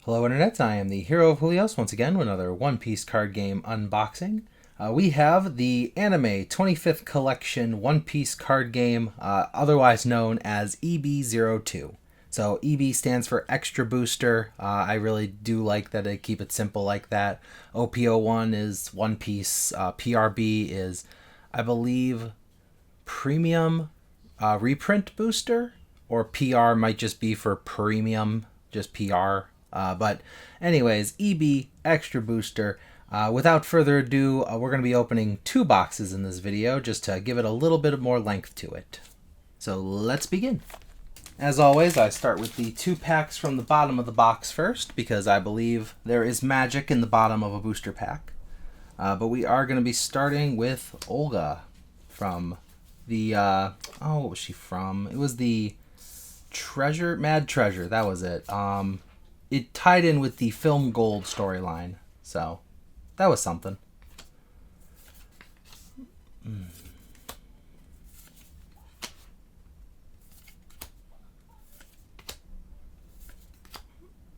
Hello Internet, I am the Hero of Helios once again with another One Piece card game unboxing. We have the Anime 25th Collection One Piece card game, otherwise known as EB02. So EB stands for Extra Booster. I really do like that they keep it simple like that. OP01 is One Piece. PRB is, I believe, Premium Reprint Booster. Or PR might just be for Premium, just PR. But anyways, EB Extra Booster. Without further ado, we're going to be opening 2 boxes in this video just to give it a little bit more length to it. So let's begin. As always, I start with the 2 packs from the bottom of the box first because I believe there is magic in the bottom of a booster pack. But we are going to be starting with Olga from the, what was she from? It was the Mad Treasure, that was it. It tied in with the Film Gold storyline, so that was something.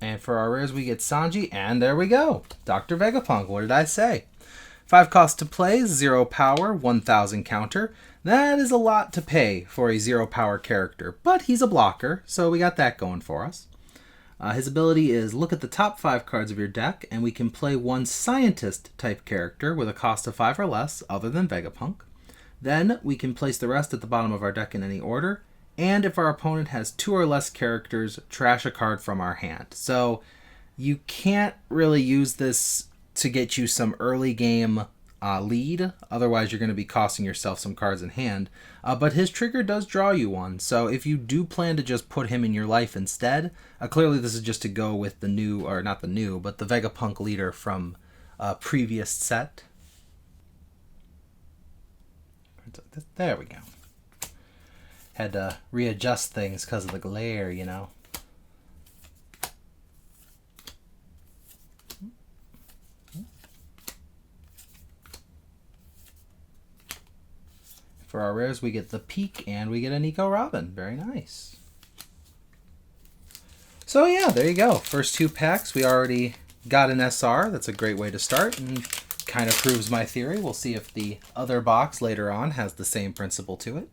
And for our rares, we get Sanji, and there we go. Dr. Vegapunk, what did I say? 5 cost to play, 0 power, 1000 counter. That is a lot to pay for a 0 power character, but he's a blocker, so we got that going for us. His ability is look at the top 5 cards of your deck, and we can play 1 scientist-type character with a cost of 5 or less, other than Vegapunk. Then we can place the rest at the bottom of our deck in any order, and if our opponent has 2 or less characters, trash a card from our hand. So you can't really use this to get you some early game lead, otherwise you're going to be costing yourself some cards in hand. But his trigger does draw you one, so if you do plan to just put him in your life instead, clearly this is just to go with the new, or not the new, but the Vegapunk leader from a previous set. There we go. Had to readjust things because of the glare, you know. For our rares, we get the Peak and we get a Nico Robin. Very nice. So yeah, there you go. First 2 packs, we already got an SR. That's a great way to start and kind of proves my theory. We'll see if the other box later on has the same principle to it.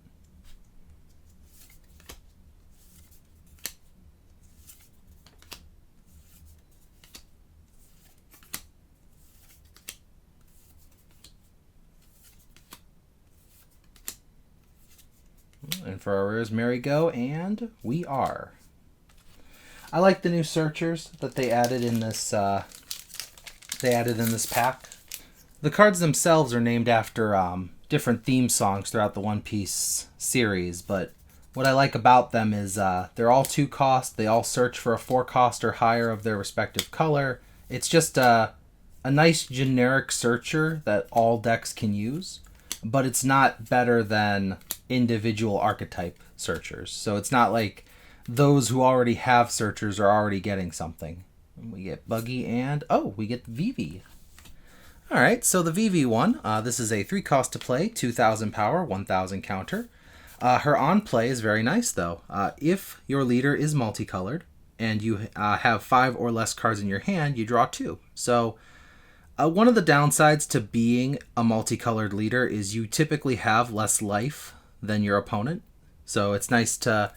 And for our rares, Merry Go, and we are. I like the new searchers that they added in this. Pack. The cards themselves are named after different theme songs throughout the One Piece series, but what I like about them is they're all 2 cost. They all search for a 4 cost or higher of their respective color. It's just a nice generic searcher that all decks can use, but it's not better than individual archetype searchers. So it's not like those who already have searchers are already getting something. We get Buggy and, we get Vivi. Alright, so the Vivi one, this is a 3 cost to play, 2000 power, 1000 counter. Her on play is very nice though. If your leader is multicolored and you have 5 or less cards in your hand, you draw 2. So one of the downsides to being a multicolored leader is you typically have less life than your opponent. So it's nice to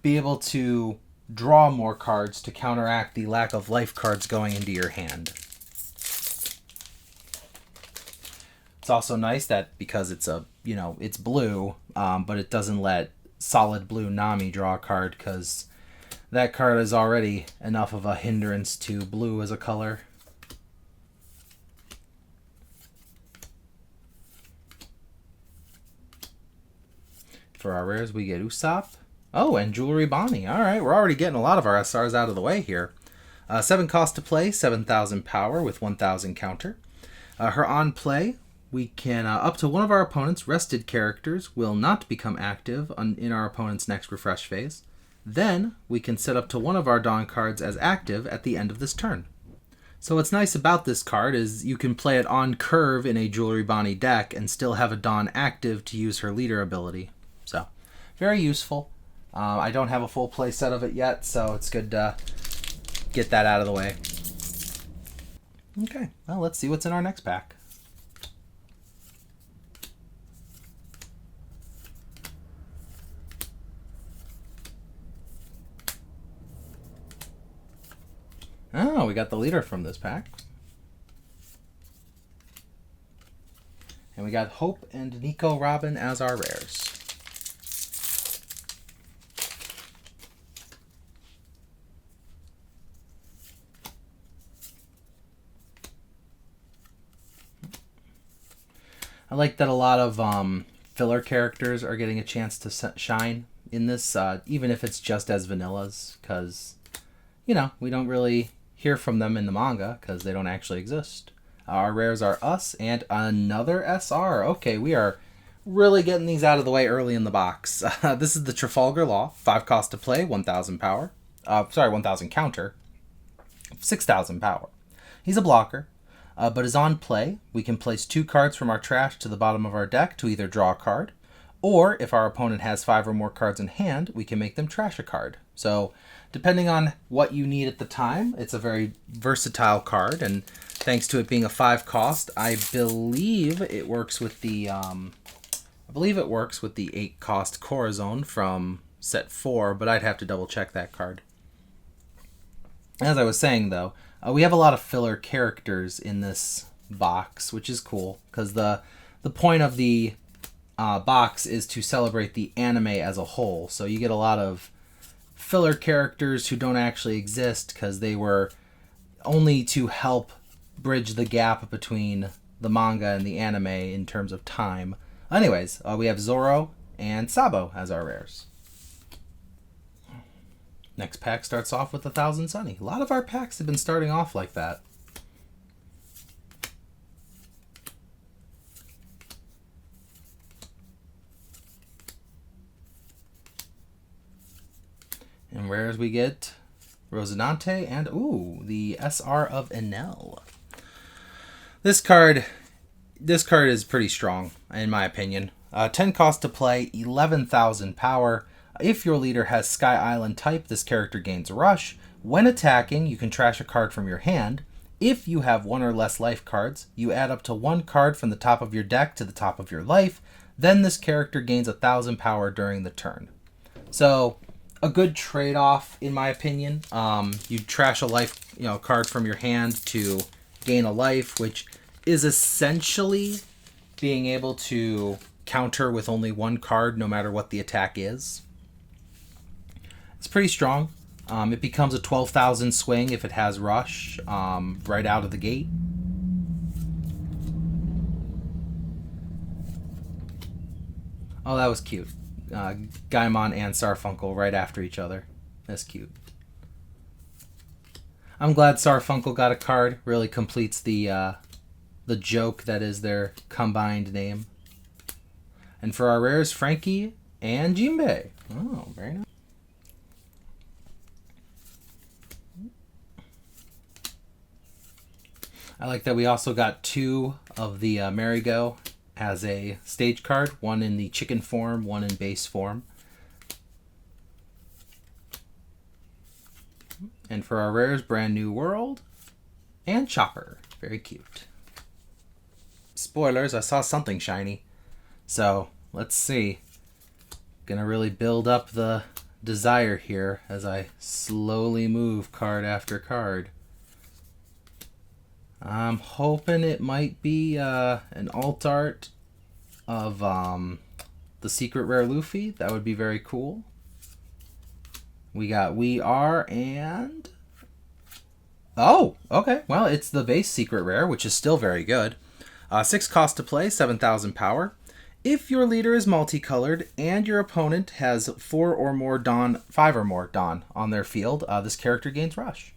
be able to draw more cards to counteract the lack of life cards going into your hand. It's also nice that because it's it's blue, but it doesn't let solid blue Nami draw a card because that card is already enough of a hindrance to blue as a color. For our rares, we get Usopp. Oh, and Jewelry Bonnie. Alright, we're already getting a lot of our SRs out of the way here. 7 cost to play, 7000 power with 1000 counter. Her on play, we can, up to one of our opponent's rested characters will not become active in our opponent's next refresh phase. Then, we can set up to one of our Dawn cards as active at the end of this turn. So what's nice about this card is you can play it on curve in a Jewelry Bonnie deck and still have a Dawn active to use her leader ability. So, very useful. I don't have a full play set of it yet, so it's good to get that out of the way. Okay, well, let's see what's in our next pack. Oh, we got the leader from this pack. And we got Hope and Nico Robin as our rares. I like that a lot of filler characters are getting a chance to shine in this, even if it's just as vanillas, because, you know, we don't really hear from them in the manga because they don't actually exist. Our rares are us and another SR. Okay, we are really getting these out of the way early in the box. This is the Trafalgar Law, 5 cost to play, 1,000 power. 1,000 counter, 6,000 power. He's a blocker, but is on play. We can place 2 cards from our trash to the bottom of our deck to either draw a card, or if our opponent has 5 or more cards in hand, we can make them trash a card. So depending on what you need at the time, it's a very versatile card, and thanks to it being a 5 cost, I believe it works with the 8 cost Corazon from set 4, but I'd have to double check that card. As I was saying though, we have a lot of filler characters in this box, which is cool because the point of the box is to celebrate the anime as a whole. So you get a lot of filler characters who don't actually exist because they were only to help bridge the gap between the manga and the anime in terms of time. Anyways, we have Zoro and Sabo as our rares. Next pack starts off with 1,000 Sunny. A lot of our packs have been starting off like that. And rares we get Rosinante and, ooh, the SR of Enel. This card is pretty strong, in my opinion. 10 cost to play, 11,000 power. If your leader has Sky Island type, this character gains Rush. When attacking, you can trash a card from your hand. If you have 1 or less life cards, you add up to 1 card from the top of your deck to the top of your life. Then this character gains 1,000 power during the turn. So, a good trade-off, in my opinion. You trash a life, card from your hand to gain a life, which is essentially being able to counter with only 1 card no matter what the attack is. It's pretty strong. It becomes a 12,000 swing if it has Rush right out of the gate. Oh, that was cute. Gaimon and Sarfunkel right after each other. That's cute. I'm glad Sarfunkel got a card. Really completes the joke that is their combined name. And for our rares, Frankie and Jinbei. Oh, very nice. I like that we also got 2 of the Marigo as a stage card. 1 in the chicken form, 1 in base form. And for our rares, Brand New World and Chopper. Very cute. Spoilers, I saw something shiny. So, let's see. Gonna really build up the desire here as I slowly move card after card. I'm hoping it might be an alt art of the secret rare Luffy. That would be very cool. We got We Are and... Oh, okay. Well, it's the base secret rare, which is still very good. 6 cost to play, 7,000 power. If your leader is multicolored and your opponent has 5 or more Dawn on their field, this character gains Rush.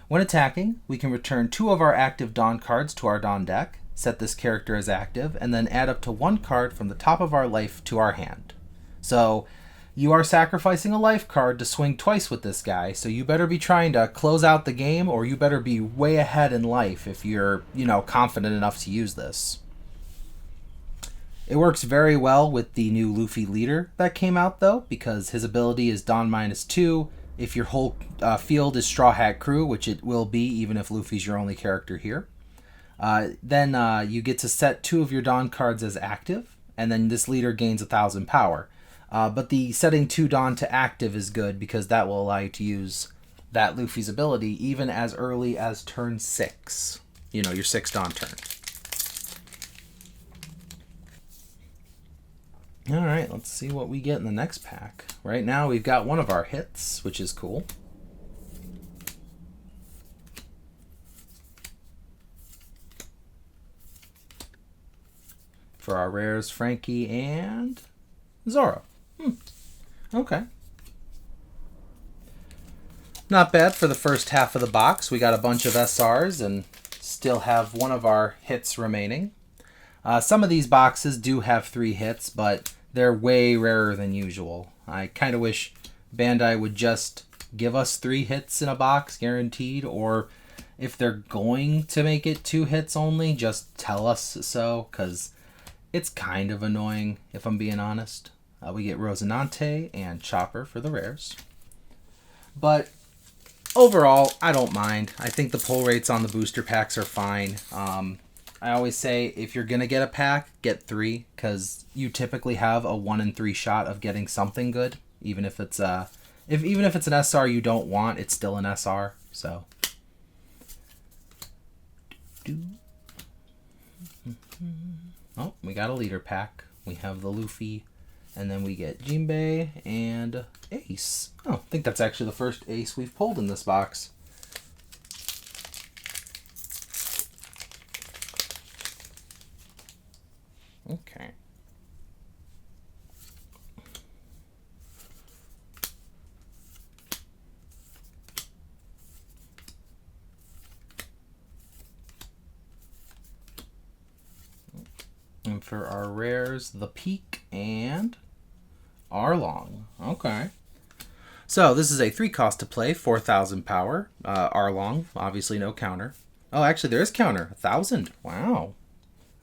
When attacking, we can return 2 of our active Dawn cards to our Dawn deck, set this character as active, and then add up to 1 card from the top of our life to our hand. So, you are sacrificing a life card to swing twice with this guy, so you better be trying to close out the game, or you better be way ahead in life if you're, confident enough to use this. It works very well with the new Luffy leader that came out, though, because his ability is Dawn -2, If your whole field is Straw Hat Crew, which it will be even if Luffy's your only character here, then you get to set 2 of your Dawn cards as active, and then this leader gains 1,000 power. But the setting 2 Dawn to active is good because that will allow you to use that Luffy's ability even as early as turn 6. You know, your 6 Dawn turn. Alright, let's see what we get in the next pack. Right now we've got one of our hits, which is cool. For our rares, Frankie and Zoro. Okay. Not bad for the first half of the box. We got a bunch of SRs and still have one of our hits remaining. Some of these boxes do have 3 hits, but they're way rarer than usual. I kind of wish Bandai would just give us 3 hits in a box, guaranteed, or if they're going to make it 2 hits only, just tell us so, because it's kind of annoying, if I'm being honest. We get Rosinante and Chopper for the rares. But overall, I don't mind. I think the pull rates on the booster packs are fine. I always say if you're going to get a pack, get 3, because you typically have a 1 in 3 shot of getting something good. Even if it's even if it's an SR you don't want, it's still an SR. So oh, we got a leader pack. We have the Luffy, and then we get Jinbei and Ace. Oh, I think that's actually the first Ace we've pulled in this box. Okay. And for our rares, the Peak and Arlong. Okay. So this is a 3 cost to play, 4,000 power. Arlong, obviously no counter. Oh, actually there is counter, 1,000. Wow.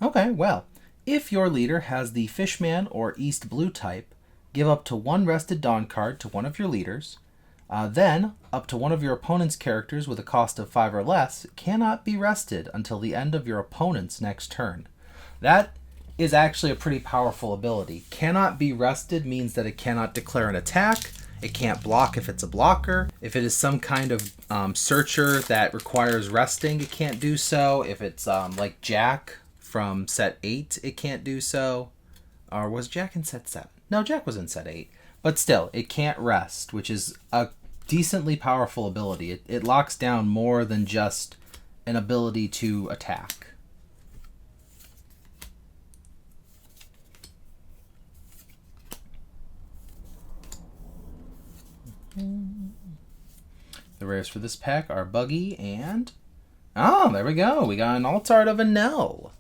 Okay, well, if your leader has the Fishman or East Blue type, give up to 1 rested Dawn card to one of your leaders. Then, up to one of your opponent's characters with a cost of 5 or less cannot be rested until the end of your opponent's next turn. That is actually a pretty powerful ability. Cannot be rested means that it cannot declare an attack. It can't block if it's a blocker. If it is some kind of searcher that requires resting, it can't do so. If it's like Jack from set 8, it can't do so. Or was Jack in set 7? No, Jack was in set 8. But still, it can't rest, which is a decently powerful ability. It locks down more than just an ability to attack. The rares for this pack are Buggy and... oh, there we go. We got an alt art of Enel.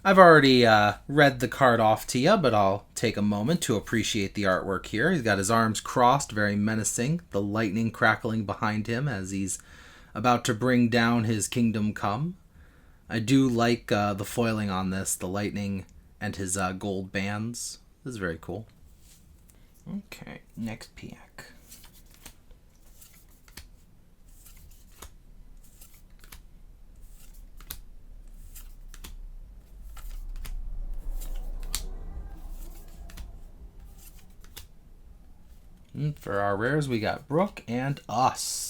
I've already read the card off to you, but I'll take a moment to appreciate the artwork here. He's got his arms crossed, very menacing. The lightning crackling behind him as he's about to bring down his kingdom come. I do like the foiling on this, the lightning and his gold bands. This is very cool. Okay, next pack. And for our rares, we got Brooke and Us.